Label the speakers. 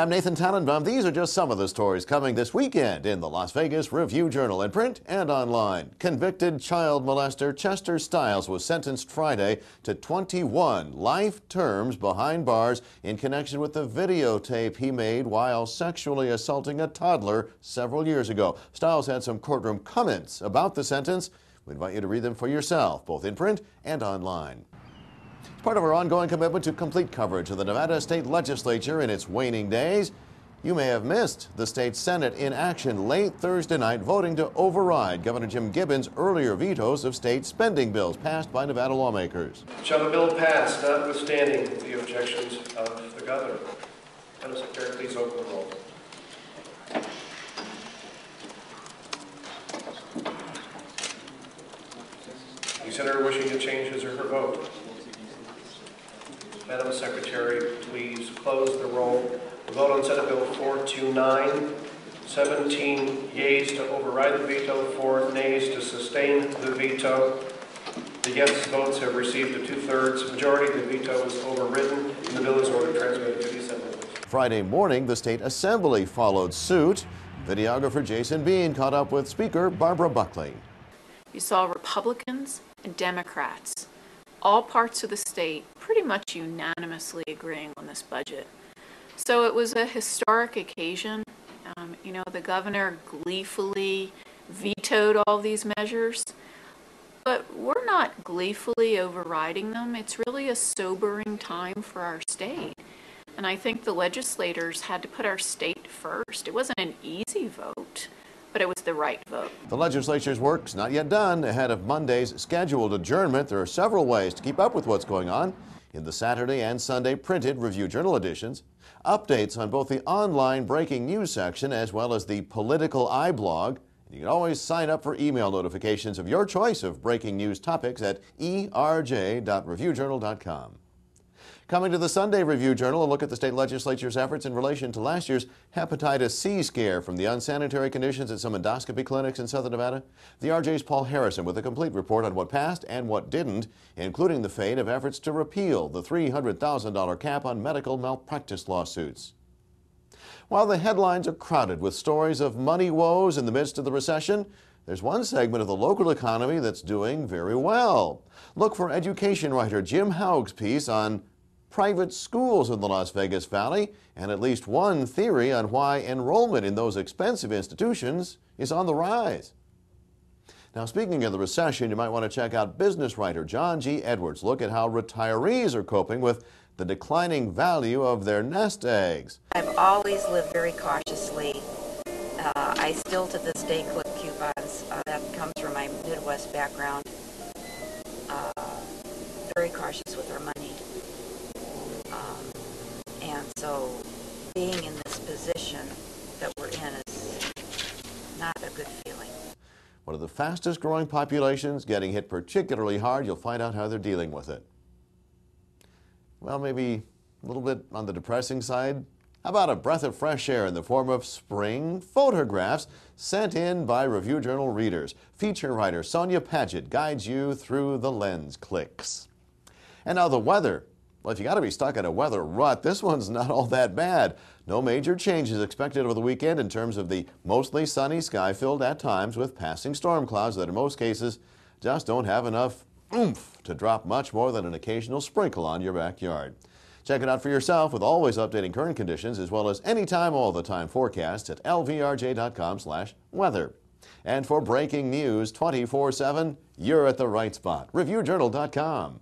Speaker 1: I'm Nathan Tannenbaum. These are just some of the stories coming this weekend in the Las Vegas Review-Journal in print and online. Convicted child molester Chester Stiles was sentenced Friday to 21 life terms behind bars in connection with the videotape he made while sexually assaulting a toddler several years ago. Stiles had some courtroom comments about the sentence. We invite you to read them for yourself, both in print and online. As part of our ongoing commitment to complete coverage of the Nevada State Legislature in its waning days, you may have missed the state Senate in action late Thursday night, voting to override Governor Jim Gibbons' earlier vetoes of state spending bills passed by Nevada lawmakers.
Speaker 2: Shall the bill pass, notwithstanding the objections of the governor? Madam Secretary, please open the roll. Any senator wishing to change his or her vote? Madam Secretary, please close the roll. The vote on Senate Bill 429, 17 yeas to override the veto, 4 nays to sustain the veto. The yes votes have received a 2/3 majority. The veto is overridden, and the bill is ordered transmitted to the Assembly.
Speaker 1: Friday morning, the State Assembly followed suit. Videographer Jason Bean caught up with Speaker Barbara Buckley.
Speaker 3: You saw Republicans and Democrats, all parts of the state, pretty much unanimously agreeing on this budget. So it was a historic occasion. The governor gleefully vetoed all these measures, but we're not gleefully overriding them. It's really a sobering time for our state. And I think the legislators had to put our state first. It wasn't an easy vote, but it was the right vote.
Speaker 1: The legislature's work's not yet done. Ahead of Monday's scheduled adjournment, there are several ways to keep up with what's going on in the Saturday and Sunday printed Review-Journal editions. Updates on both the online breaking news section as well as the Political Eye blog. You can always sign up for email notifications of your choice of breaking news topics at erj.reviewjournal.com. Coming to the Sunday Review-Journal, a look at the state legislature's efforts in relation to last year's hepatitis C scare, from the unsanitary conditions at some endoscopy clinics in southern Nevada. The RJ's Paul Harrison with a complete report on what passed and what didn't, including the fate of efforts to repeal the $300,000 cap on medical malpractice lawsuits. While the headlines are crowded with stories of money woes in the midst of the recession, there's one segment of the local economy that's doing very well. Look for education writer Jim Haug's piece on private schools in the Las Vegas Valley, and at least one theory on why enrollment in those expensive institutions is on the rise. Now, speaking of the recession, you might want to check out business writer John G. Edwards' look at how retirees are coping with the declining value of their nest eggs.
Speaker 4: I've always lived very cautiously. I still to this day clip coupons. That comes from my Midwest background. Very cautious with our money. And so being in this position that we're in is not a good feeling.
Speaker 1: One of the fastest growing populations getting hit particularly hard. You'll find out how they're dealing with it. Well, maybe a little bit on the depressing side. How about a breath of fresh air in the form of spring photographs sent in by Review-Journal readers? Feature writer Sonia Paget guides you through the lens clicks. And now the weather. Well, if you got to be stuck in a weather rut, this one's not all that bad. No major changes expected over the weekend in terms of the mostly sunny sky, filled at times with passing storm clouds that in most cases just don't have enough oomph to drop much more than an occasional sprinkle on your backyard. Check it out for yourself with always updating current conditions as well as anytime, all the time forecasts at lvrj.com/weather. And for breaking news 24/7, you're at the right spot. ReviewJournal.com.